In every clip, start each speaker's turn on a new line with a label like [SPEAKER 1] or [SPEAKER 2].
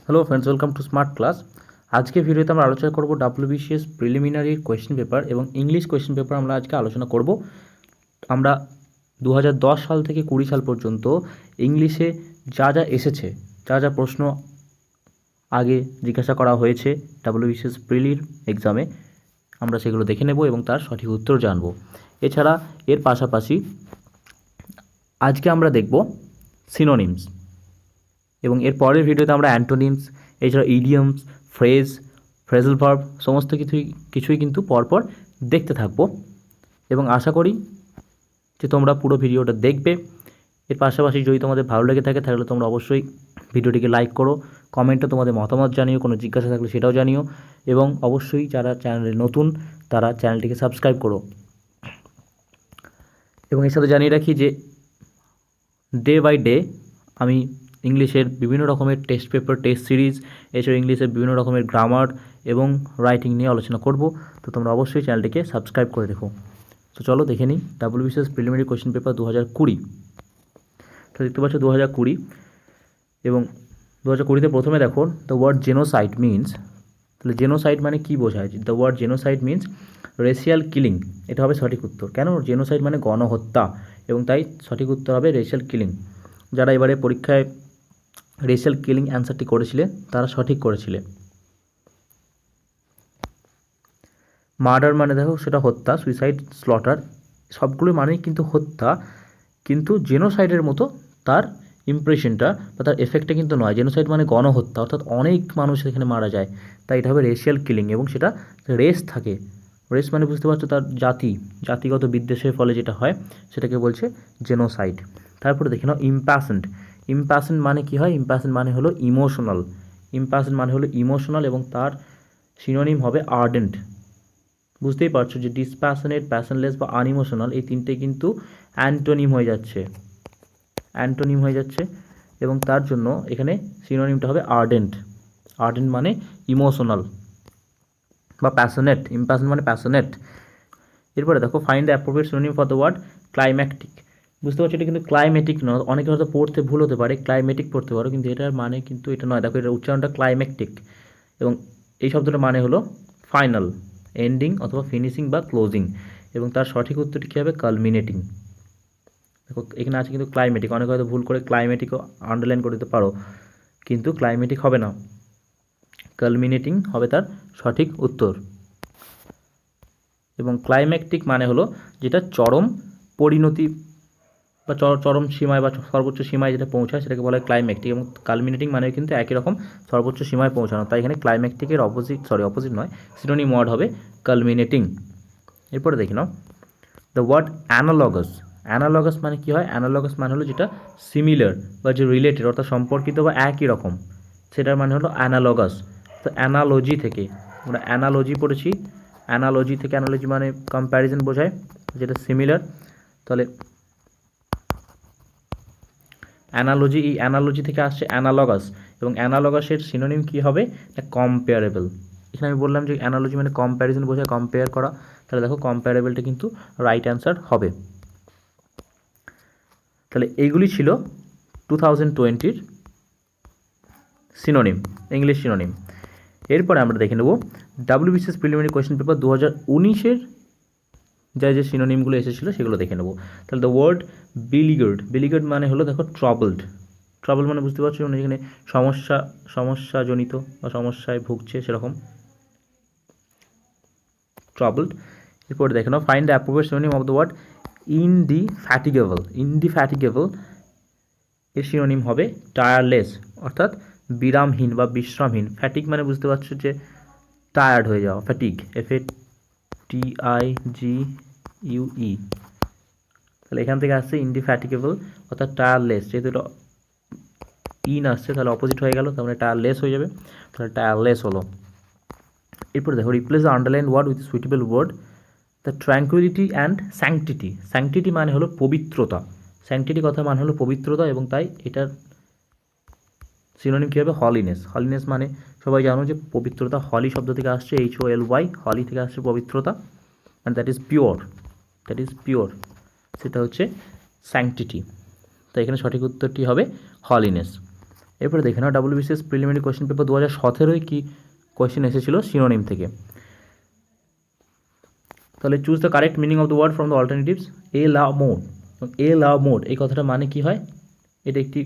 [SPEAKER 1] Hello friends, welcome to smart class. আজকে ভিডিওতে আমরা আলোচনা করব ডাব্লিউবিসিএস প্রিলিমিনারি কোয়েশ্চেন পেপার এবং ইংলিশ কোয়েশ্চেন পেপার আমরা আজকে আলোচনা করব। আমরা 2010 সাল থেকে 20 সাল পর্যন্ত ইংলিশে যা যা এসেছে, যা যা প্রশ্ন আগে জিজ্ঞাসা করা হয়েছে ডাব্লিউবিসিএস প্রিলির এক্সামে, আমরা সেগুলো দেখে নেব এবং তার সঠিক উত্তর জানব। এছাড়া এর পাশাপাশি আজকে আমরা দেখব সিনোনিমস এবং এর পরের ভিডিওতে আমরা অ্যান্টোনিমস, এছাড়া ইডিয়মস, ফ্রেজাল ভার্ব সমস্ত কিছুই কিন্তু পরপর দেখতে থাকবো এবং আশা করি যে তোমরা পুরো ভিডিওটা দেখবে। এর পাশাপাশি যদি তোমাদের ভালো লেগে থাকে তাহলে তোমরা অবশ্যই ভিডিওটিকে লাইক করো, কমেন্টে তোমাদের মতামত জানিও, কোনো জিজ্ঞাসা থাকলে সেটাও জানিও এবং অবশ্যই যারা চ্যানেলে নতুন তারা চ্যানেলটিকে সাবস্ক্রাইব করো। এবং এর সাথে জানিয়ে রাখি যে ডে বাই ডে আমি ইংলিশের বিভিন্ন রকমের টেস্ট পেপার, টেস্ট সিরিজ, এছাড়া ইংলিশের বিভিন্ন রকমের গ্রামার এবং রাইটিং নিয়ে আলোচনা করব। তো তোমরা অবশ্যই চ্যানেলটিকে সাবস্ক্রাইব করে রেখো। তো চলো দেখে নিই ডাব্লিউবিসিএস প্রিলিমিনারি কোয়েশ্চেন পেপার 2020। তো দেখতে পাচ্ছ 2020 এবং 2020তে প্রথমে দেখো দ্য ওয়ার্ড জেনোসাইড মিনস। তাহলে জেনোসাইড মানে কী বোঝায়? The word genocide means racial killing. এটা হবে সঠিক উত্তর। কেন? জেনোসাইড মানে গণহত্যা এবং তাই সঠিক উত্তর হবে রেশিয়াল কিলিং। যারা এবারে পরীক্ষায় রেশিয়াল কিলিং অ্যান্সারটি করেছিলে তারা সঠিক করেছিলে। মার্ডার মানে দেখো সেটা হত্যা, সুইসাইড, স্লটার সবগুলো মানেই কিন্তু হত্যা, কিন্তু জেনোসাইডের মতো তার ইমপ্রেশনটা বা তার এফেক্টটা কিন্তু নয়। জেনোসাইড মানে গণহত্যা, অর্থাৎ অনেক মানুষ এখানে মারা যায়, তাই এটা হবে রেশিয়াল কিলিং এবং সেটা রেস থাকে। রেস মানে বুঝতে পারছো তার জাতিগত বিদ্বেষের ফলে যেটা হয় সেটাকে বলছে জেনোসাইড। তারপরে দেখে নাও ইম্প্যাশেন্ট। ইম্প্যাশেন্ট মানে কী হয়? ইম্প্যাশেন্ট মানে হলো ইমোশনাল। ইম্প্যাশেন্ট মানে হলো ইমোশনাল এবং তার সিনোনিম হবে আর্ডেন্ট। বুঝতেই পারছো যে ডিসপ্যাশনেট, প্যাশনলেস বা আনইমোশনাল এই তিনটে কিন্তু অ্যান্টোনিম হয়ে যাচ্ছে এবং তার জন্য এখানে সিনোনিমটা হবে আর্ডেন্ট। আর্ডেন্ট মানে ইমোশনাল বা প্যাশনেট। ইম্প্যাশন মানে প্যাশনেট। এরপরে দেখো find the appropriate synonym for the word climatic. বুঝতে পারছো এটা কিন্তু ক্লাইমেটিক নয়। অনেকে হয়তো পড়তে ভুল হতে পারে, ক্লাইমেটিক পড়তে পারো, কিন্তু এটার মানে কিন্তু এটা নয়। দেখো এটার উচ্চারণটা ক্লাইম্যাটিক এবং এই শব্দটার মানে হলো ফাইনাল, এন্ডিং অথবা ফিনিশিং বা ক্লোজিং এবং তার সঠিক উত্তরটি কী হবে? কালমিনেটিং। দেখো এখানে আছে কিন্তু ক্লাইমেটিক, অনেকে হয়তো ভুল করে ক্লাইমেটিকও আন্ডারলাইন করে দিতে পারো, কিন্তু ক্লাইমেটিক হবে না, কালমিনেটিং হবে তার সঠিক উত্তর। এবং ক্লাইম্যাটিক মানে হলো যেটা চরম পরিণতি বা চরম সীমায় বা সর্বোচ্চ সীমায় যেটা পৌঁছায় সেটাকে বলা হয় ক্লাইম্যাটিক, এবং কালমিনেটিং মানে কিন্তু একই রকম, সর্বোচ্চ সীমায় পৌঁছানো। তাই এখানে ক্লাইম্যাটিকের অপোজিট নয়, সিনোনিম ওয়ার্ড হবে কালমিনেটিং। এরপরে দেখে নাও দ্য ওয়ার্ড অ্যানালগাস। অ্যানালগাস মানে কী হয়? অ্যানালগাস মানে হলো যেটা সিমিলার বা যে রিলেটেড অর্থাৎ সম্পর্কিত বা একই রকম, সেটার মানে হলো অ্যানালগাস। তো অ্যানালজি থেকে আমরা অ্যানালজি পড়েছি, অ্যানালজি থেকে, অ্যানালজি মানে কম্প্যারিজন বোঝায়, যেটা সিমিলার। তাহলে অ্যানালজি, এই অ্যানালজি থেকে আসছে অ্যানালগাস এবং অ্যানালগাসের সিনোনিম কী হবে? কম্পেয়ারেবল। এখানে আমি বললাম যে অ্যানালজি মানে কম্প্যারিজন বোঝায়, কম্পেয়ার করা। তাহলে দেখো কম্পেয়ারেবলটা কিন্তু রাইট অ্যান্সার হবে। তাহলে এইগুলি ছিল 2020 সিনোনিম, ইংলিশ সিনোনিম। এরপরে আমরা দেখে নেব ডাব্লিউবিসিএস প্রিলিমিনারি কোয়েশ্চেন পেপার 2019-এর যা যে সিনোনিমগুলো এসেছিলো সেগুলো দেখে নেব। তাহলে দ্য ওয়ার্ড বিলিগার্ড মানে হলো দেখো ট্রাবলড মানে বুঝতে পারছো মানে যেখানে সমস্যাজনিত বা সমস্যায় ভুগছে সেরকম ট্রাবলড। এরপরে দেখে নাও find the appropriate synonym of the word indefatigable. এর সিনোনিম হবে টায়ারলেস, অর্থাৎ বিরামহীন বা বিশ্রামহীন। ফ্যাটিক মানে বুঝতে পারছো যে টায়ার্ড হয়ে যাওয়া, ফ্যাটিগ, FATIGUE। তাহলে এখান থেকে আসছে ইনডিফ্যাটিগেবল অর্থাৎ টায়ারলেস। যেহেতু এটা ইন আসছে তাহলে অপোজিট হয়ে গেল, তার মানে টায়ারলেস হয়ে যাবে, তাহলে টায়ারলেস হলো। এরপরে দেখো replace the underline word with suitable word the tranquillity and sanctity. Sanctity মানে হলো পবিত্রতা, স্যাংটিটি কথা মানে হলো পবিত্রতা এবং তাই এটার সিনোনিম কী হবে? হলিনেস। হলিনেস মানে সবাই জানো যে পবিত্রতা, হলি শব্দ থেকে আসছে, HOLY, হলি থেকে আসছে পবিত্রতা, অ্যান্ড দ্যাট ইজ পিওর, সেটা হচ্ছে স্যাংটিটি। তো এখানে সঠিক উত্তরটি হবে হলিনেস। এরপরে দেখে নাও WBCS প্রিলিমিনারি কোয়েশ্চেন পেপার 2017 কি কোয়েশ্চেন এসেছিল সিনোনিম থেকে। তাহলে choose the correct meaning of the word from the alternatives. A la mode, A la mode এই কথাটা মানে কি হয়? এটা একটি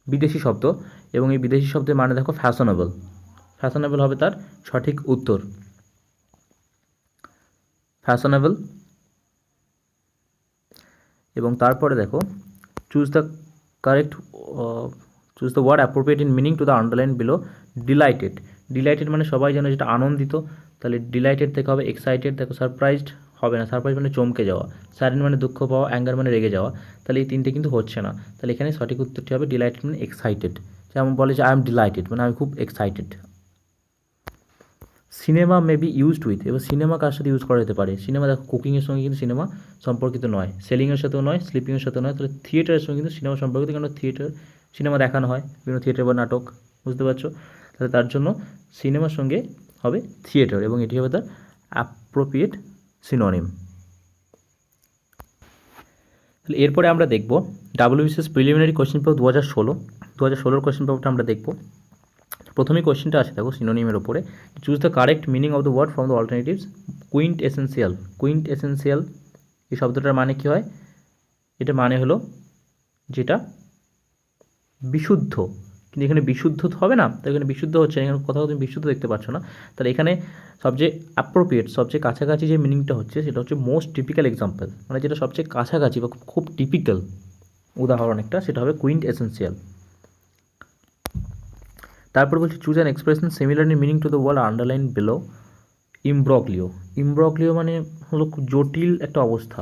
[SPEAKER 1] বিদেশি শব্দ এবং এই বিদেশি শব্দের মানে দেখো ফ্যাশনেবল। ফ্যাশনেবল হবে তার সঠিক উত্তর, ফ্যাশনেবল। এবং তারপরে দেখো choose the correct choose the word appropriate in meaning to the underline below. Delighted, delighted মানে সবাই জানে যেটা আনন্দিত, তাহলে ডিলাইটেড থেকে হবে এক্সাইটেড। দেখো সারপ্রাইজড হবে না, সারপ্রাইজ মানে চমকে যাওয়া, স্যাডেন মানে দুঃখ পাওয়া, অ্যাঙ্গার মানে রেগে যাওয়া, তাহলে এই তিনটে কিন্তু হচ্ছে না। তাহলে এখানে সঠিক উত্তরটি হবে ডিলাইটেড মানে এক্সাইটেড। যেমন বলে যে আই এম ডিলাইটেড মানে আমি খুব excited. Cinema May be used with, এবার সিনেমা কার সাথে ইউজ করা যেতে পারে? সিনেমা দেখো কুকিংয়ের সঙ্গে কিন্তু সিনেমা সম্পর্কিত নয়, সেলিংয়ের সাথেও নয়, স্লিপিংয়ের সাথেও নয়, তাহলে থিয়েটারের সঙ্গে কিন্তু সিনেমা সম্পর্কিত, কারণ থিয়েটার সিনেমা দেখানো হয় বিভিন্ন থিয়েটার বা নাটক, বুঝতে পারছো? তাহলে তার জন্য সিনেমার সঙ্গে হবে থিয়েটার এবং এটি হবে তার অ্যাপ্রোপ্রিয়েট সিনোনিম। তাহলে এরপরে আমরা দেখব WBCS preliminary question paper 2016 question পেপারটা আমরা দেখব। প্রথমেই কোয়েশ্চেনটা আছে দেখো সিনোনিমের ওপরে। Choose the correct meaning of the word from the alternatives. Quintessential, quintessential এই শব্দটার মানে কী হয়? এটা মানে হলো যেটা বিশুদ্ধ, কিন্তু এখানে বিশুদ্ধ তো হবে না, তো এখানে বিশুদ্ধ হচ্ছে না, এখানে কোথাও তুমি বিশুদ্ধ দেখতে পাচ্ছ না। তাহলে এখানে সবচেয়ে অ্যাপ্রোপ্রিয়েট, সবচেয়ে কাছাকাছি যে মিনিংটা হচ্ছে সেটা হচ্ছে মোস্ট টিপিক্যাল এক্সাম্পল, মানে যেটা সবচেয়ে কাছাকাছি বা খুব টিপিক্যাল উদাহরণ একটা, সেটা হবে কুইন্ট এসেন্সিয়াল। তারপর বলছি choose an expression similar in meaning to the word underline below. Imbroglio, imbroglio মানে হলো খুব জটিল একটা অবস্থা,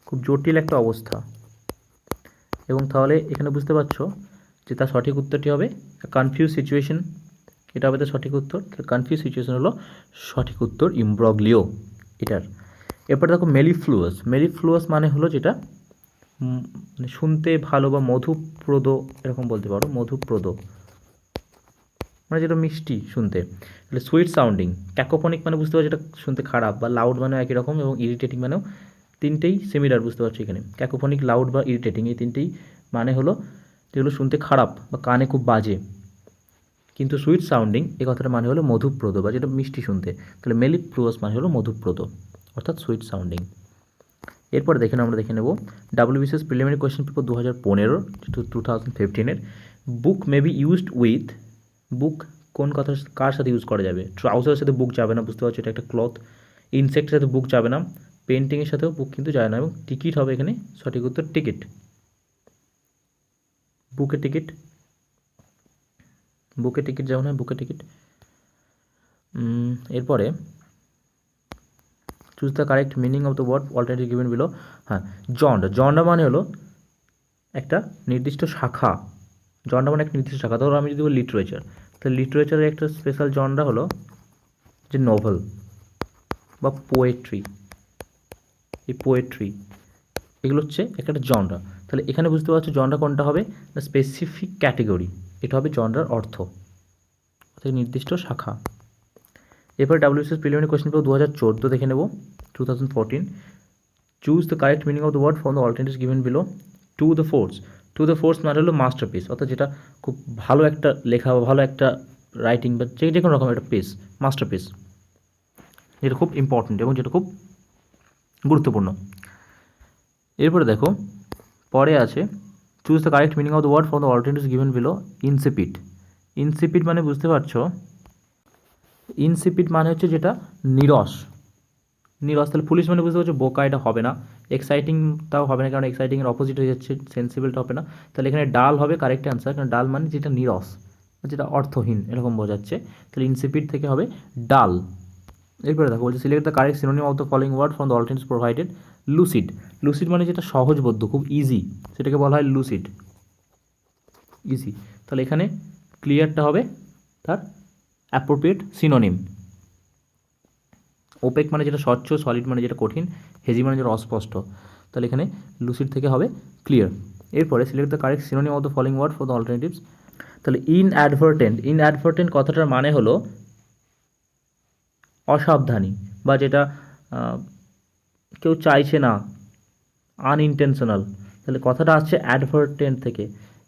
[SPEAKER 1] খুব জটিল একটা অবস্থা। এবং তাহলে এখানে বুঝতে পারছো যে তার সঠিক উত্তরটি হবে কনফিউজ সিচুয়েশন, এটা হবে তার সঠিক উত্তর। কনফিউজ সিচুয়েশন হলো সঠিক উত্তর ইমব্রগলিও এটার। এরপর দেখো মেলিফ্লুয়াস, মেলিফ্লুয়াস মানে হলো যেটা মানে শুনতে ভালো বা মধুপ্রদ এরকম বলতে পারো, মধুপ্রদ মানে যেটা মিষ্টি শুনতে। তাহলে সুইট সাউন্ডিং। ক্যাকোফনিক মানে বুঝতে পারছো এটা শুনতে খারাপ, বা লাউড মানে একই রকম, এবং ইরিটেটিং মানেও তিনটেই সিমিলার, বুঝতে পারছো এখানে ক্যাকোফনিক, লাউড বা ইরিটেটিং এই তিনটেই মানে হলো যেগুলো শুনতে খারাপ বা কানে খুব বাজে। কিন্তু সুইট সাউন্ডিং এই কথাটা মানে হলো মধুপ্রদ বা যেটা মিষ্টি শুনতে। তাহলে মেলিফ্লুয়াস মানে হলো মধুপ্রদ অর্থাৎ সুইট সাউন্ডিং। এরপর আমরা দেখে নেব WBCS প্রিলিমিনারি কোয়েশ্চেন পেপার 2015 2015-এর। Book may be used with. Book কোন কথা কার সাথে ইউজ করা যাবে? ট্রাউজারের সাথে বুক যাবে না, বুঝতে পারছো এটা একটা ক্লথ। ইনসেক্টের সাথে বুক যাবে না, পেন্টিংয়ের সাথেও বুক কিন্তু যায় না, এবং টিকিট হবে এখানে সঠিক উত্তর টিকিট, বুকে টিকিট, বুকে টিকিট যেমন হয় বুকে টিকিট। এরপরে choose the correct meaning of the word alternative given below. হ্যাঁ, জন্ডা, জন্ডা মানে হলো একটা নির্দিষ্ট শাখা, জন্ডা মানে একটা নির্দিষ্ট শাখা। ধরো আমি যদি বলি লিটারেচার, তাহলে লিটারেচারের একটা স্পেশাল জন্ডা হলো যে নভেল বা পোয়েট্রি, এই পোয়েট্রি এগুলো হচ্ছে একটা জনরা। তাহলে এখানে বুঝতে পারছো জনরা কোনটা হবে না স্পেসিফিক ক্যাটেগরি, এটা হবে জনরার অর্থ অর্থাৎ নির্দিষ্ট শাখা। এরপর WBCS প্রিলিমিনারি কোয়েশ্চেন পেপার 2014 দেখে নেব 2014। Choose the correct meaning of the word from the alternatives given below. Tour de force, tour de force মানে হলো মাস্টারপিস, অর্থাৎ যেটা খুব ভালো একটা লেখা বা ভালো একটা রাইটিং বা যে কোনো রকম একটা পিস, মাস্টারপিস, যেটা খুব ইম্পর্টেন্ট এবং যেটা খুব গুরুত্বপূর্ণ। এরপরে দেখো পরে আছে choose the correct meaning of the word from the alternatives given below. Insipid, insipid মানে বুঝতে পারছো ইনসিপিড মানে হচ্ছে যেটা নিরস, নিরস। তাহলে পুলিশ মানে বুঝতে পারছো বোকা, এটা হবে না। এক্সাইটিং তাও হবে না, কারণ এক্সাইটিংয়ের অপোজিট হয়ে যাচ্ছে, সেন্সিবলটা হবে না। তাহলে এখানে ডাল হবে কারেক্ট অ্যান্সার, কারণ ডাল মানে যেটা নিরস, যেটা অর্থহীন এরকম বোঝাচ্ছে। তাহলে ইনসিপিড থেকে হবে ডাল। এরপরে দেখো বলছে select the correct synonym of the following word from the alternatives provided. Lucid, lucid মানে যেটা সহজবোধ্য, খুব ইজি, সেটাকে বলা হয় লুসিড, ইজি। তাহলে এখানে ক্লিয়ারটা হবে তার অ্যাপ্রোপ্রিয়েট সিনোনিম। ওপেক মানে যেটা স্বচ্ছ, সলিড মানে যেটা কঠিন, হেজি মানে যেটা অস্পষ্ট। তাহলে এখানে লুসিড থেকে হবে ক্লিয়ার। এরপরে select the correct synonym of the following word for the alternatives. তাহলে ইনঅ্যাডভার্টেন্ট, ইনঅ্যাডভার্টেন্ট কথাটার মানে হলো অসাবধানী বা যেটা কেউ চাইছে না, আনইনটেনশনাল। তাহলে কথাটা আসছে অ্যাডভার্টেন্ট থেকে,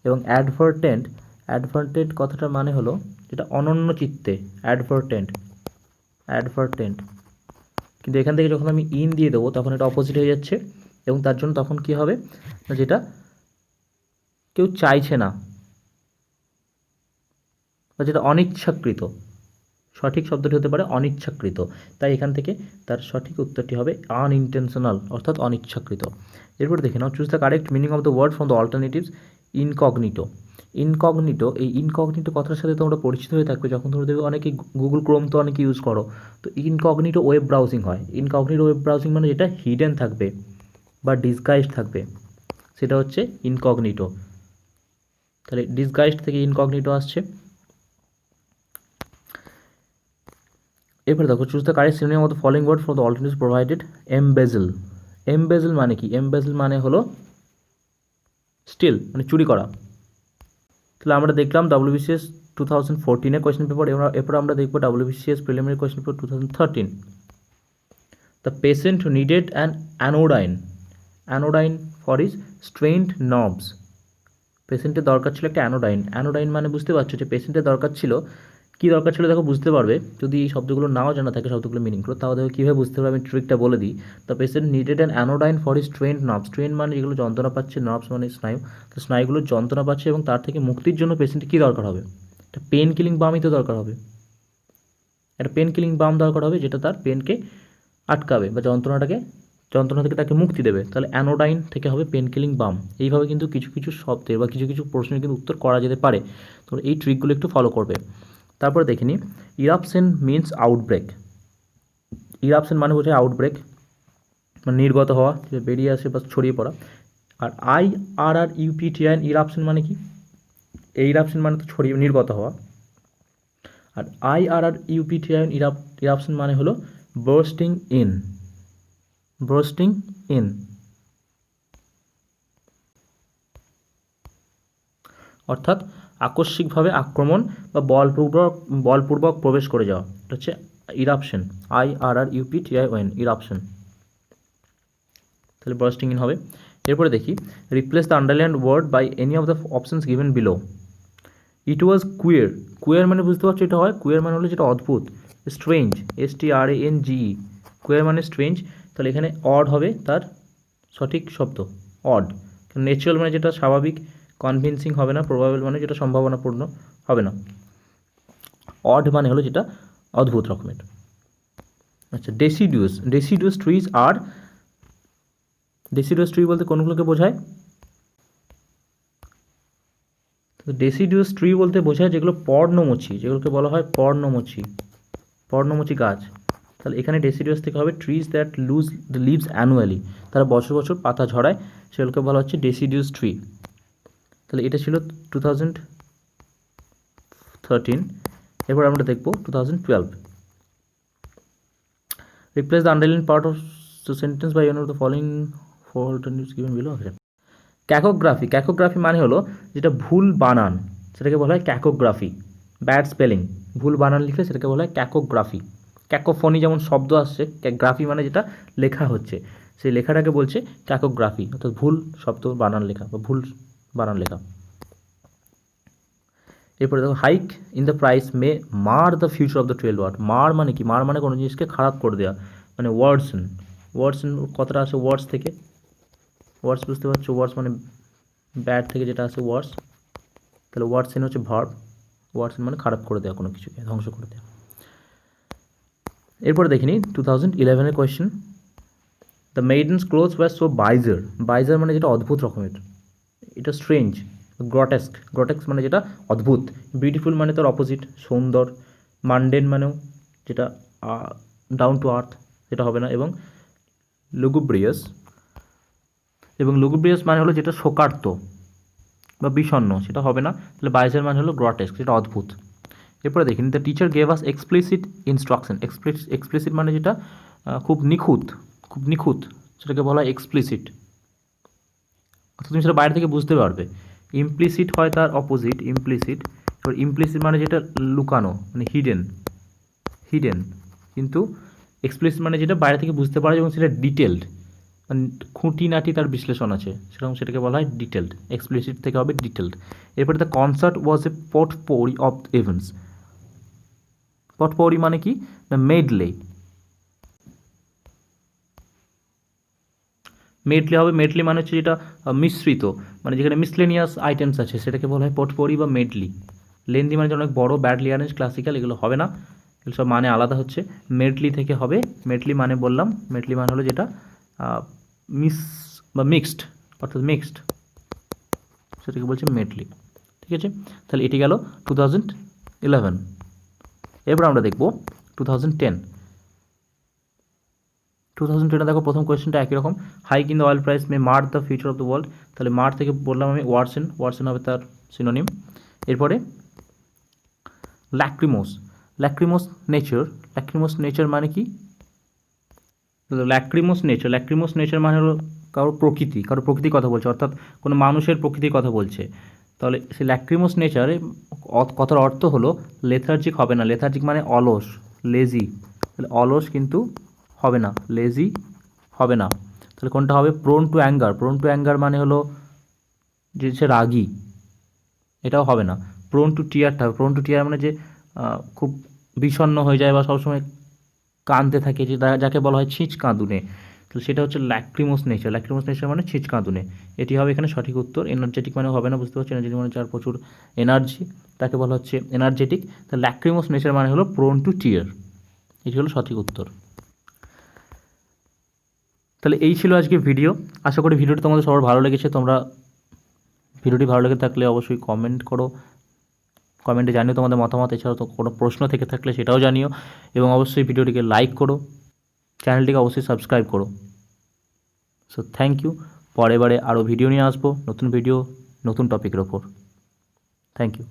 [SPEAKER 1] এবং অ্যাডভার্টেন্ট কথাটার মানে হলো যেটা অনন্য চিত্তে, অ্যাডভার্টেন্ট। কিন্তু এখান থেকে যখন আমি ইন দিয়ে দেবো তখন এটা অপোজিট হয়ে যাচ্ছে, এবং তার জন্য তখন কি হবে না, যেটা কেউ চাইছে না বা যেটা অনিচ্ছাকৃত, সঠিক শব্দটি হতে পারে অনিচ্ছাকৃত। তাই এখান থেকে তার সঠিক উত্তরটি হবে আনইনটেনশনাল, অর্থাৎ অনিচ্ছাকৃত। এরপর দেখে নাও, choose the correct meaning of the word from the alternatives. Incognito, এই ইনকগনিটো কথার সাথে তোমরা পরিচিত হয়ে থাকবে যখন তোমরা দেখবে অনেকে গুগল ক্রোম তো অনেকে ইউজ করো, তো ইনকগনিটো ওয়েব ব্রাউজিং হয়। ইনকগনিটো ওয়েব ব্রাউজিং মানে যেটা হিডেন থাকবে বা ডিসগাইজড থাকবে, সেটা হচ্ছে ইনকগনিটো। তাহলে ডিসগাইজড থেকে ইনকগনিটো আসছে। এরপরে দেখো, choose the correct synonym of the following word for the alternatives provided. Embezzle মানে কি? এমবেজেল মানে হলো স্টিল, মানে চুরি করা। তাহলে আমরা দেখলাম WBCS 2014 কোয়েশ্চেন পেপার। এরপর আমরা দেখবো WBCS preliminary question paper 2013। The patient needed an anodyne for his strained nerves. পেশেন্টের দরকার ছিল একটা অ্যানোডাইন মানে বুঝতে পারছো যে পেশেন্টের দরকার ছিল, কী দরকার ছিল দেখো বুঝতে পারবে। যদি এই শব্দগুলো নাও জানা থাকে, শব্দগুলো মিনিংগুলো, তাও দেখো কীভাবে বুঝতে পারবে, আমি ট্রিকটা বলে দিই। The patient needed an anodyne for his strained nerves. Strain মানে যেগুলো যন্ত্রণা পাচ্ছে, নার্ভস মানে স্নায়ু, তো স্নায়ুগুলো যন্ত্রণা পাচ্ছে এবং তার থেকে মুক্তির জন্য পেশেন্টের কী দরকার হবে? একটা পেন কিলিং বামই তো দরকার হবে, একটা পেন কিলিং বাম দরকার হবে, যেটা তার পেনকে আটকাবে বা যন্ত্রণা থেকে তাকে মুক্তি দেবে। তাহলে অ্যানোডাইন থেকে হবে পেন কিলিং বাম। এইভাবে কিন্তু কিছু কিছু শব্দের বা কিছু কিছু প্রশ্নের কিন্তু উত্তর করা যেতে পারে। তোমরা এই ট্রিকগুলো একটু ফলো করবে। তারপরে দেখে নিই, ইরাপশন মিনস আউটব্রেক। ইরাপশন মানে বোঝায় আউটব্রেক, মানে নির্গত হওয়া, বেরিয়ে আসে বা ছড়িয়ে পড়া। আর IRRUPTIN ইরাপশন মানে কি? এই ইরাপশন মানে তো ছড়িয়ে নির্গত হওয়া। আর IRRUPTIN ইরাপশন মানে হলো বার্স্টিং ইন। অর্থাৎ আকস্মিকভাবে আক্রমণ বা বলপূর্বক প্রবেশ করে যাওয়া, এটা হচ্ছে ইরাপশন। IRRUPTIN irruption. তাহলে বার্স্টিং ইন হবে। এরপরে দেখি, replace the underlined word by any of the options given below. It was queer মানে বুঝতে পারছো এটা হয়, কুয়ার মানে হলো যেটা অদ্ভুত। স্ট্রেঞ্জ, STRANGE, কুয়ার মানে স্ট্রেঞ্জ। তাহলে এখানে অড হবে তার সঠিক শব্দ, অড। ন্যাচারাল মানে যেটা স্বাভাবিক, কনভিনসিং হবে না, প্রবাবল মানে যেটা সম্ভাবনাপূর্ণ হবে না, অড মানে হলো যেটা অদ্ভুত রকমের। আচ্ছা, ডেসিডিউস ট্রি বলতে কোনগুলোকে বোঝায়? ডেসিডিউস ট্রি বলতে বোঝায় যেগুলো পর্ণমোচী, যেগুলোকে বলা হয় পর্ণমোচী গাছ। তাহলে এখানে ডেসিডিউস থেকে হবে trees that lose the leaves annually, তারা বছর বছর পাতা ঝরায়, সেগুলোকে বলা হচ্ছে ডেসিডিউস ট্রি। তাহলে এটা ছিল 2013। এরপর আমরা দেখব 2012। Replace the underline part of the sentence by any of the following four alternatives given below. Cacography মানে হলো যেটা ভুল বানান, সেটাকে বলা হয় ক্যাকোগ্রাফি। ব্যাড স্পেলিং, ভুল বানান লিখলে সেটাকে বলা হয় ক্যাকোগ্রাফি। ক্যাকোফনি যেমন শব্দ আসছে, গ্রাফি মানে যেটা লেখা হচ্ছে, সেই লেখাটাকে বলছে ক্যাকোগ্রাফি, অর্থাৎ ভুল শব্দ বানান লেখা বা ভুল বানান লেখা। এরপরে দেখো, hike in the price may mar the future of the trail word. Mar মানে কি? মার মানে কোনো জিনিসকে খারাপ করে দেওয়া, মানে ওয়ার্ডসন কথাটা আসে ওয়ার্ডস থেকে। ওয়ার্ডস বুঝতে পারছো, ওয়ার্ডস মানে ব্যাড থেকে যেটা আসে ওয়ার্ডস। তাহলে ওয়ার্ডসেন হচ্ছে ভার্ব, ওয়ার্ডসেন মানে খারাপ করে দেওয়া, কোনো কিছুকে ধ্বংস করে দেওয়া। এরপরে দেখিনি 2011 question. The maiden's clothes were so bizarre মানে যেটা অদ্ভুত রকমের, এটা স্ট্রেঞ্জ। গ্রটেস্ক মানে যেটা অদ্ভুত। বিউটিফুল মানে তার অপোজিট, সুন্দর। মান্ডেন মানেও যেটা ডাউন টু আর্থ, যেটা হবে না। এবং লুগুব্রিয়াস মানে হলো যেটা শোকার্ত বা বিষণ্ণ, সেটা হবে না। তাহলে বাইজার মানে হলো গ্রটেস্ক, যেটা অদ্ভুত। এরপরে দেখুন, the teacher gave us explicit instruction. Explicit মানে যেটা খুব নিখুঁত, সেটাকে বলা হয় এক্সপ্লিসিট, অর্থাৎ তুমি সেটা বাইরে থেকে বুঝতে পারবে। ইমপ্লিসিট হয় তার অপোজিট, ইমপ্লিসিট। এবার ইমপ্লিসিট মানে যেটা লুকানো, মানে হিডেন। কিন্তু এক্সপ্লিসিট মানে যেটা বাইরে থেকে বুঝতে পারা যায় এবং সেটা ডিটেলড, মানে খুঁটিনাটি তার বিশ্লেষণ আছে, সেরকম সেটাকে বলা হয় ডিটেলড। এক্সপ্লিসিট থেকে হবে ডিটেলড। এরপরে the concert was a potpourri of events. Potpourri মানে কি, না মেডলে। মেডলে হবে, মেডলি মানে হচ্ছে যেটা মিশ্রিত, মানে যেখানে মিসলেনিয়াস আইটেমস আছে সেটাকে বলা হয় পটপৌরি বা মেডলি। লেন্দি মানে অনেক বড়, ব্যাডলি অ্যারেঞ্জ, ক্লাসিক্যাল, এগুলো হবে না, এগুলো সব মানে আলাদা হচ্ছে। মেডলি থেকে হবে, মেডলি মানে বললাম, মেডলি মানে হলো যেটা মিস বা মিক্সড, অর্থাৎ মিক্সড, সেটাকে বলছে মেডলি। ঠিক আছে, তাহলে এটি গেল 2011। এরপর আমরা দেখব 2010। 2010 দেখো প্রথম কোয়েশ্চেনটা একই রকম, hike in the oil price May mark the future of the world. তাহলে মার থেকে বললাম আমি ওয়ার্সেন, ওয়ার্সেন হবে তার সিনোনিম। এরপরে ল্যাক্রিমোস, ল্যাক্রিমোস নেচার, ল্যাক্রিমোস নেচার মানে কি, ল্যাক্রিমোস নেচার, ল্যাক্রিমোস নেচার মানে হলো কারোর প্রকৃতি, কারোর প্রকৃতির কথা বলছে, অর্থাৎ কোনো মানুষের প্রকৃতির কথা বলছে। তাহলে সেই ল্যাক্রিমোস নেচারে কথার অর্থ হলো লেথার্জিক হবে না, লেথার্জিক মানে অলস, লেজি, তাহলে অলস কিন্তু হবে না, লেজি হবে না। তাহলে কোনটা হবে, prone two anger, prone two anger মানে হলো যে সে রাগী, এটাও হবে না। প্রোন টু টিয়ারটা হবে, প্রোন টু টিয়ার মানে যে খুব বিষণ্ণ হয়ে যায় বা সবসময় কাঁদতে থাকে, যে যাকে বলা হয় ছিঁচ কাঁদুনে, তাহলে সেটা হচ্ছে ল্যাক্রিমোস নেচার, ল্যাক্রিমোস নেচার মানে ছিঁচ কাঁদুনে, এটি হবে এখানে সঠিক উত্তর। এনার্জেটিক মানে হবে না, বুঝতে পারছি, এনার্জেটিক মানে যার প্রচুর এনার্জি তাকে বলা হচ্ছে এনার্জেটিক, তাহলে ল্যাক্রিমোস নেচার মানে হলো প্রোন টু টিয়ার, এটি হলো সঠিক উত্তর। তাহলে এই ছিল আজকে ভিডিও, আশা করি ভিডিওটি তোমাদের সবার ভালো লেগেছে। তোমরা ভিডিওটি ভালো লেগে থাকলে অবশ্যই কমেন্ট করো, কমেন্টে জানিও তোমাদের মতামত, এছাড়াও তো কোনো প্রশ্ন থেকে থাকলে সেটাও জানিও, এবং অবশ্যই ভিডিওটিকে লাইক করো, চ্যানেলটিকে অবশ্যই সাবস্ক্রাইব করো। সো থ্যাংক ইউ, পরের বারে আরও ভিডিও নিয়ে আসবো, নতুন ভিডিও, নতুন টপিকের ওপর। Thank you.